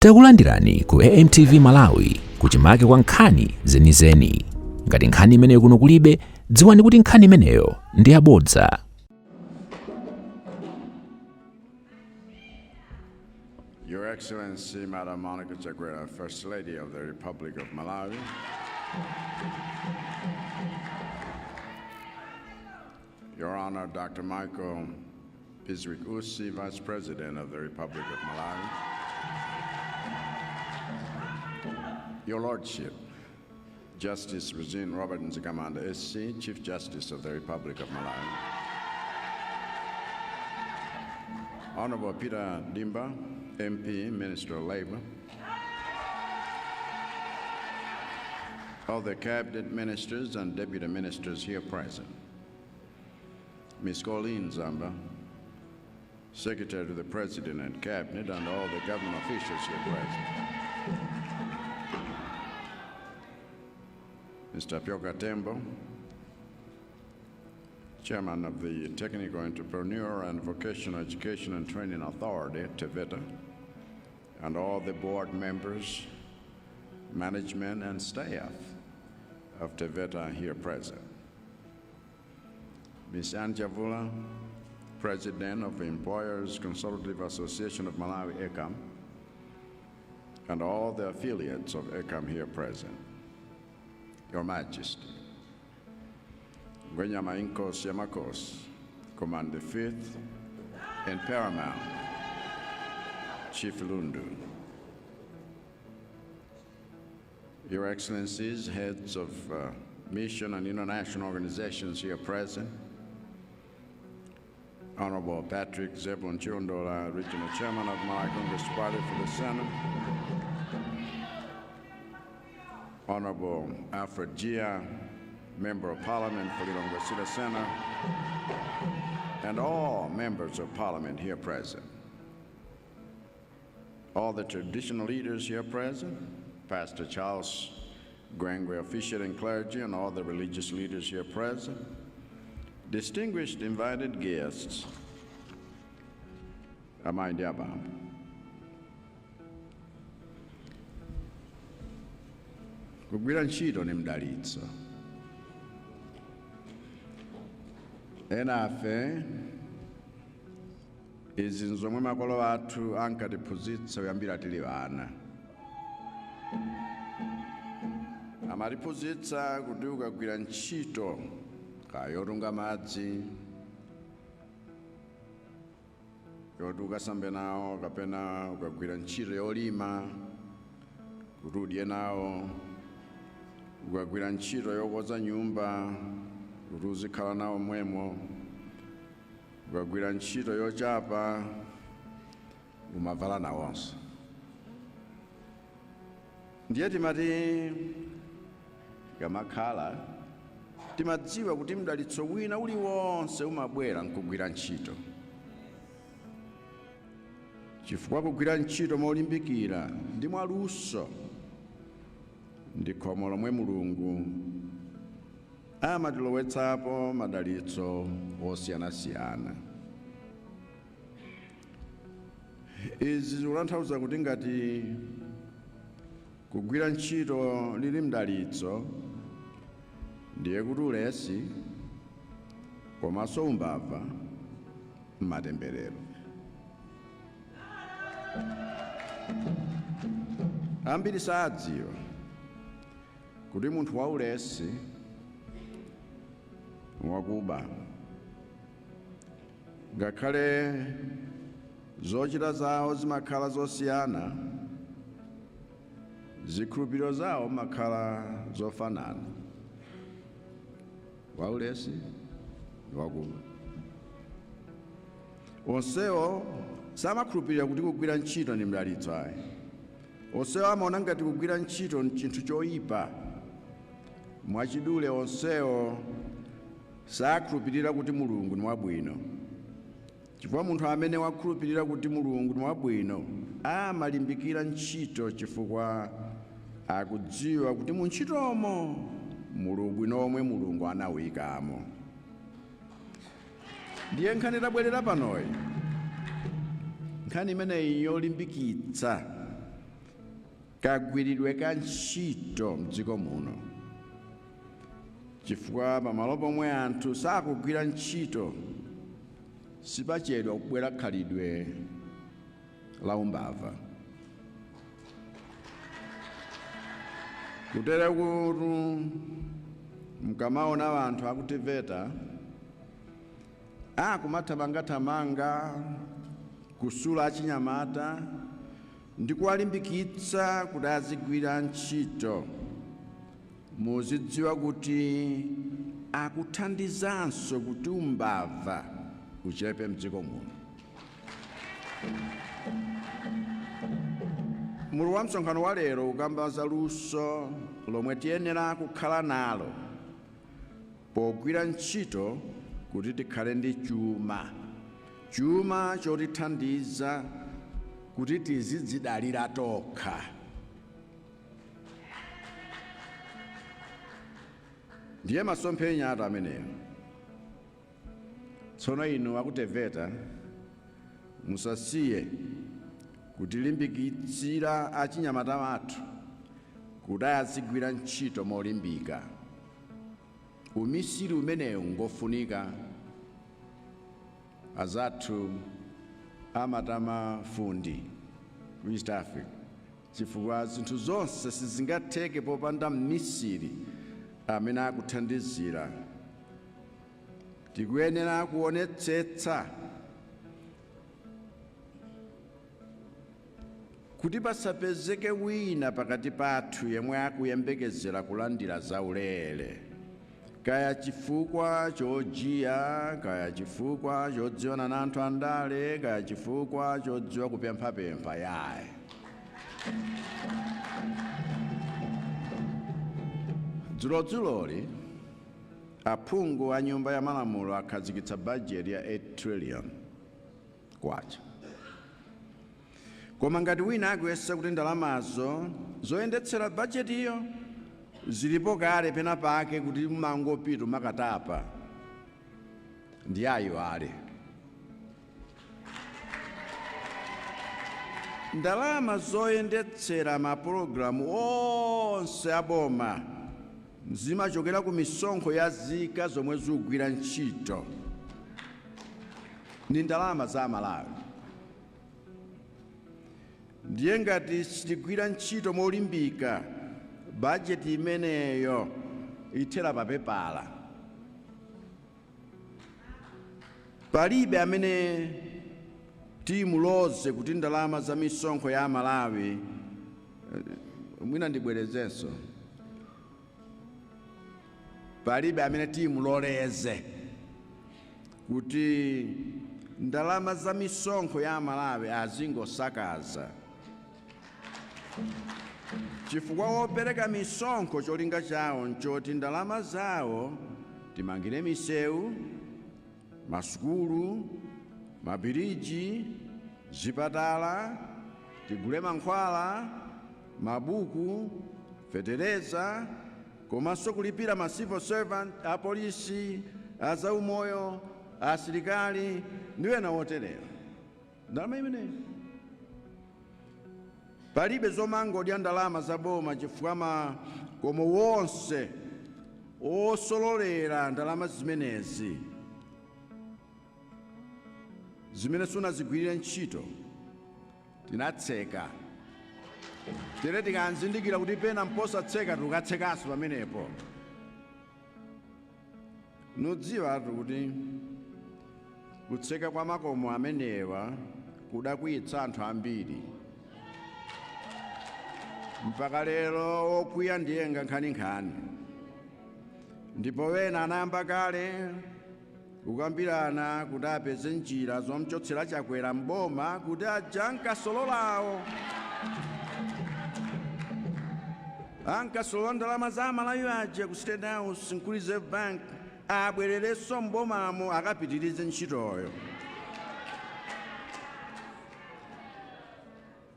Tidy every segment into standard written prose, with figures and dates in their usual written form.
Takulandirani ku AMTV Malawi kuchimake kwa nkhani zenizeni. Ngati nkhani imeneyo kuno kulibe, dziwani kuti nkhani imeneyo ndi yabodza. Your Excellency, Madam Chakwera, First Lady of the Republic of Malawi, Your Honor, Dr. Michael Piswick Usi, Vice President of the Republic of Malawi, Your Lordship, Justice Regine Robert Nzikamanda, SC, Chief Justice of the Republic of Malawi, Honorable Peter Dimba, MP, Minister of Labor, all the cabinet ministers and deputy ministers here present, Ms. Colleen Zamba, Secretary to the President and Cabinet, and all the government officials here present, Mr. Pyoka Tembo, Chairman of the Technical Entrepreneur and Vocational Education and Training Authority, Tevet, and all the board members, management, and staff of Tevet are here present. Ms. Anjavula, President of the Employers Consultative Association of Malawi, ECAM, and all the affiliates of ECAM here present. Your Majesty, Gwenyama Inkos Yamakos, Command the 5th and Paramount, Chief Lundu, Your Excellencies, heads of mission and international organizations here present, Honorable Patrick Zebulon Chiondola, Regional Chairman of Malawi Congress Party for the Senate, Honorable Alfred Gia, Member of Parliament for Lilongwe City Center, and all members of Parliament here present. All the traditional leaders here present, Pastor Charles Gwengwe, officiating clergy, and all the religious leaders here present, distinguished invited guests, Amai Abamba. Kugwira ntchito ni mdalitso. Ena afe izi nzomwe makolo athu ankatiphunzitsa kuyambira tili vana. Amatiphunzitsa kuti ukagwira ntchito yotunga madzi, yoti ukasambe nawo, kapena ukagwira ntchito yolima kuti udye nawo, ukagwira ntchito yokonza nyumba kuti uzikhala nawo mwemo, ukagwira ntchito yochapa umavala nawonso. Ndiye timati kamakhala timadziwa kuti mdalitso wina uliwonse umabwera nkugwira ntchito. Chifukwa kugwira ntchito molimbikira ndi mwaluso ndi khomo lomwe Mulungu amatilowetsapo madalitso osiyanasiyana. Izi zikutanthauza kuti ngati kugwira ntchito lili mdalitso, ndiye kuti ulesi komanso umbava m'matemberero. Ambiri sadziwa kuti munthu waulesi wakuba, ngakhale zochita zawo zimakhala zosiyana, zikhulupiriro zawo makhala zofanana. Waulesi wakuba onsewo samakhulupirira kuti kugwira ntchito ni mdalitso ayi. Onsewo amaona ngati kugwira ntchito ni chinthu choyipa. Mwachidule onsewo sakhulupirira kuti Mulungu ni wabwino. Chifukwa munthu amene wakhulupirira kuti Mulungu ni wabwino amalimbikira ntchito chifukwa akudziwa kuti mu ntchitomo muli ubwino omwe Mulungu anawuyikamo. Ndiye nkhani tabwerera panoyi, nkhani imeneyi yolimbikitsa kagwiridwe ka ntchito mdziko muno, chifukwa pamalo pomwe anthu sakugwira ntchito sipachedwa kubwera khalidwe la umbava. Kutere kuti mkamaona anthu aku Tevet akumathamangathamanga kusula achinyamata ndi kuwalimbikitsa kuti azigwira ntchito, muzidziwa kuti akuthandizanso kuti umbava uchepe mdziko muno. Mulu wa msonkhano wa lero ukamba za luso lomwe tiyenera kukhala nalo pogwira ntchito kuti tikhale ndi chuma chotithandiza kuti tizidzidalira tokha. Ndiye masomphenya athu ameneyo. Tsono inu aku Tevet musasiye kutilimbikitsira achinyamata wathu kuti azigwira ntchito molimbika. Umisiri umeneyo ngofunika. Azathu amatama fundi ku East Africa, chifukwa zinthu zonse sizingatheke popanda mmisiri amene akuthandizira. Tikuyenera kuonetsetsa kuti pasapezeke wina pakati pathu yemwe akuyembekezera kulandira zaulere, kaya chifukwa chojiya, kaya chifukwa chodziwana na anthu andale, kaya chifukwa chodziwa kupemphapempha yaye. Dzuloli aphungu a nyumba ya malamulo akhazikitsa bajeti ya 8 trillion kwacha. Koma ngati wina akuyesa kuti ndalamazo zoyendetsera bajetiyo zilipo kale pena pake kuti mangopita makatapa, ndi ayo ale. Ndalama zoyendetsera mapulogalamu onse aboma zimachokera ku misonkho ya zika zomwe zikugwira ntchito, ni ndalama za Malawi. Ndiye ngati sitigwira ntchito molimbika, bajeti imeneyo ithera papepala. Palibe amene timuloze kuti ndalama za misonkho ya Malawi, mwina ndibwerezenso, palibe amene timuloleze kuti ndalama za misonkho ya Malawi azingosakaza, chifukwa wopereka misonkho cholinga chawo nchoti ndalama zawo timangire misewu, masukulu, mabiriji, zipatala, tigule mankhwala, mabuku, fetereza, komanso kulipira ma civil servant, apolisi, azaumoyo, asilikali, ndi ena woterera. Ndalama imeneyo. Palibe zomangodya ndalama za boma chifukwa makomo wonse osololera ndalama zimenezi zimene sunazigwirire ntchito tinatseka. Tere tikanzindikira kuti pena mposatseka tikatsekanso pamenepo. Nudziwa kuti kutseka kwa makomo amenewa kudakwiyitsa anthu ambiri. Mpaka lero okwiya ndiye nkhani. Ndipo wena anayamba kale kukambirana kuti apeze njira zomchotsera Chakwera mboma kuti ankasolola ankasolola ndalama za Malawi aja ku State House ku Reserve Bank, abwererenso mbomamo akapitirize ntchitoyo.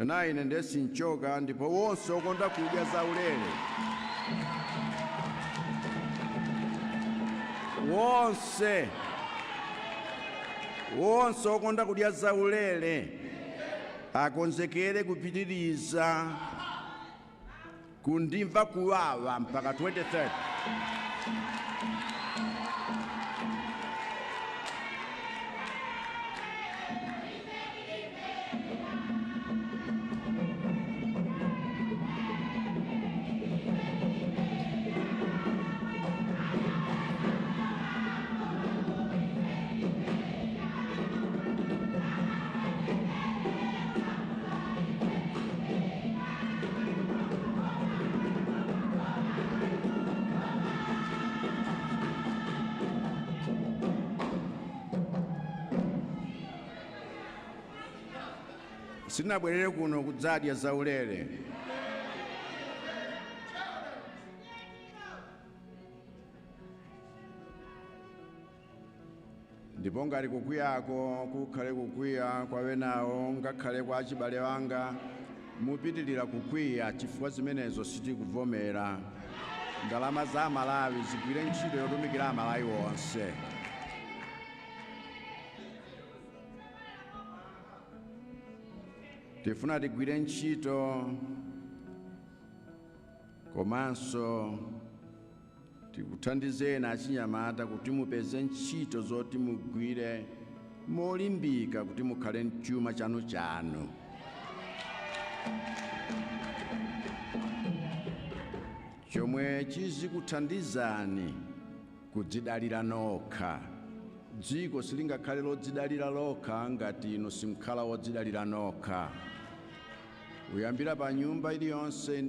Ena ine ndesi nchoka, ndipo wonse okonda kudya zaulere, wonse okonda kudya zaulere akonzekere kupitiriza Mundimva Kuwawa Mpaka 2030. Sinabwerere kuno kudzadya zaulere. Ndipo ngati kukwiyako kukhale kukwiya kwa wenawo ngakhale kwa achibale wanga mupitirira kukwiya chifukwa zimenezo sitikuvomera. Ndalama za Malawi zigwire ntchito yotumikira Amalawi onse. Tifuna tigwire ntchito komanso tikuthandizeni achinyamata kuti mupeze ntchito zoti mugwire molimbika kuti mukhale mchuma chanu. Chomwe chizikuthandizani kudzidalira nokha. Dziko silingakhale lodzidalira lokha ngati inu simkhala wodzidalira nokha. Kuyambira pa nyumba iliyonse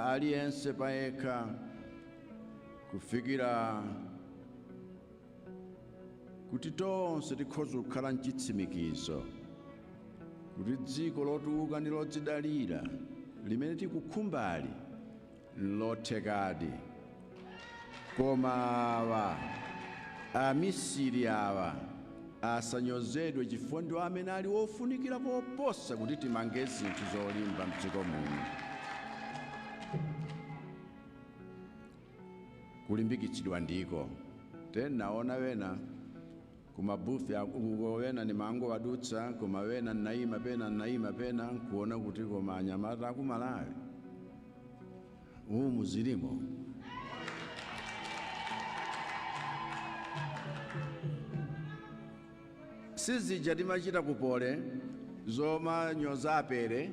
aliyense payekha kufikira kuti tonse tikhoza kukhala mchitsimikizo kuti dziko lotukuka ndi lodzidalira limene tikukhumbali lothekadi. Koma amisiri awa asanyozedwe chifukwa ndiwo amene ali wofunikira poposa kuti timange zinthu zolimba mdziko muno. Kulimbikitsidwa ndiko tenaona wena kumabufi wena ni mango wadutsa koma wena naima pena kuona kuti koma anyamata aku Malawi muzilimo. Sizija timachita kupole zoma nyoza apere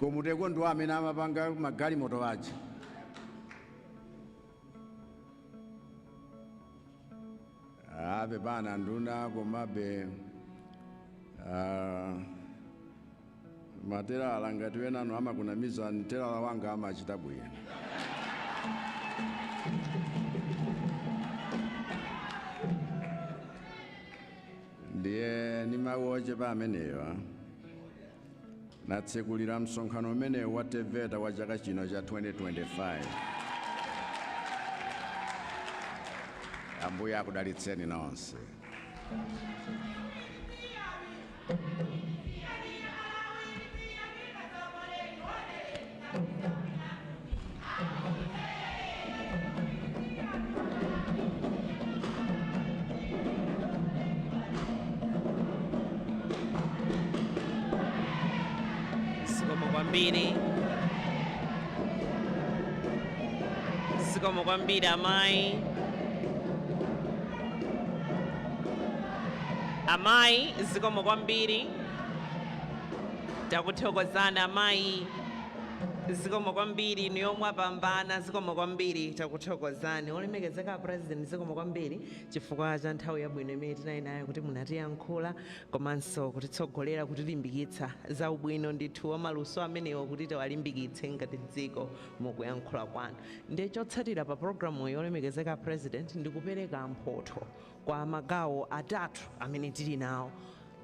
komuteko ndiwo amene amapanga magalimoto aja. Abe bana nduna komabe matera ngati wenano amakunamiza ntera wanga amachita bwino. Ndiye nimawoche pa amenewa natsekulira msonkhano umene wa Tevet wa chaka chino cha 2025. Ambuye akudalitseni nonse. Sikomo kwambiri amayi zikomo kwambiri takuthokozana amayi zikomo kwambiri niyo mwapambana zikomo kwambiri takuthokozani olemekezeka president zikomo kwambiri chifukwa cha nthawi yabwino imene tinali nayo kuti munatiyankhula komanso kutitsogolera kutilimbikitsa za ubwino ndithu wamaluso amenewo kuti tiwalimbikitse ngati dziko mukuyankhula kwanu. Ndiye chotsatira pa programu yolemekezeka president ndikupereka mphotho kwa magawo atatu amene tili nawo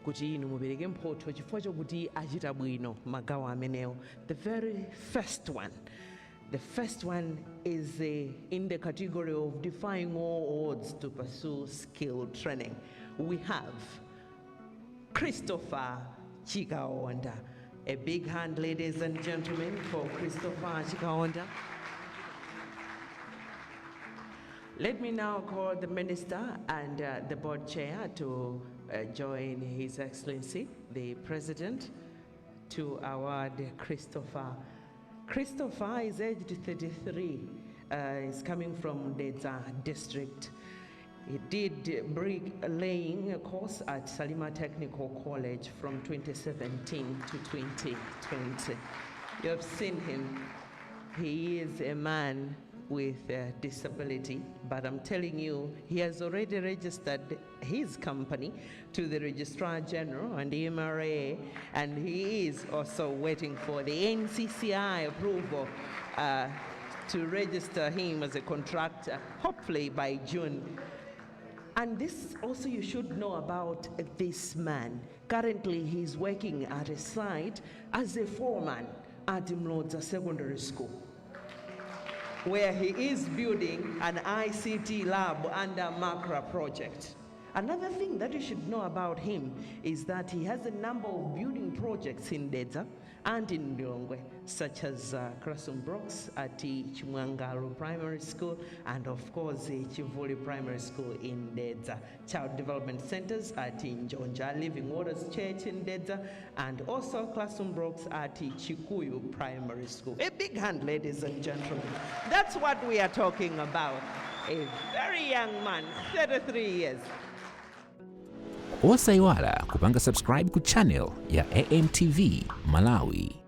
kuti inu mupereke mphotho chifukwa chokuti achita bwino magawo amenewo. The very first one is in the category of defying all odds to pursue skill training. We have Christopher Chikaonda. A big hand, ladies and gentlemen, for Christopher Chikaonda. Let me now call the Minister and the Board Chair to join His Excellency, the President, to award Christopher Christopher is aged 33, is coming from Dedza district. He did bricklaying course at Salima Technical College from 2017 to 2020. You have seen him. He is a man with a disability, but I'm telling you, he has already registered his company to the Registrar General and the MRA, and he is also waiting for the NCCI approval to register him as a contractor, hopefully by June. And this also you should know about this man. Currently, he's working at a site as a foreman at Wauza Secondary School, where he is building an ICT lab under Makra project. Another thing that you should know about him is that he has a number of building projects in Dedza and in Lilongwe, such as classroom blocks at Chimwangaru Primary School and of course Chivuli Primary School in Dedza, child development centers at Njonja, Living Waters Church in Dedza, and also classroom blocks at Chikuyu Primary School. A big hand, ladies and gentlemen. That's what we are talking about. A very young man, 33 years. Osaiwala kupanga subscribe ku channel ya AMTV Malawi.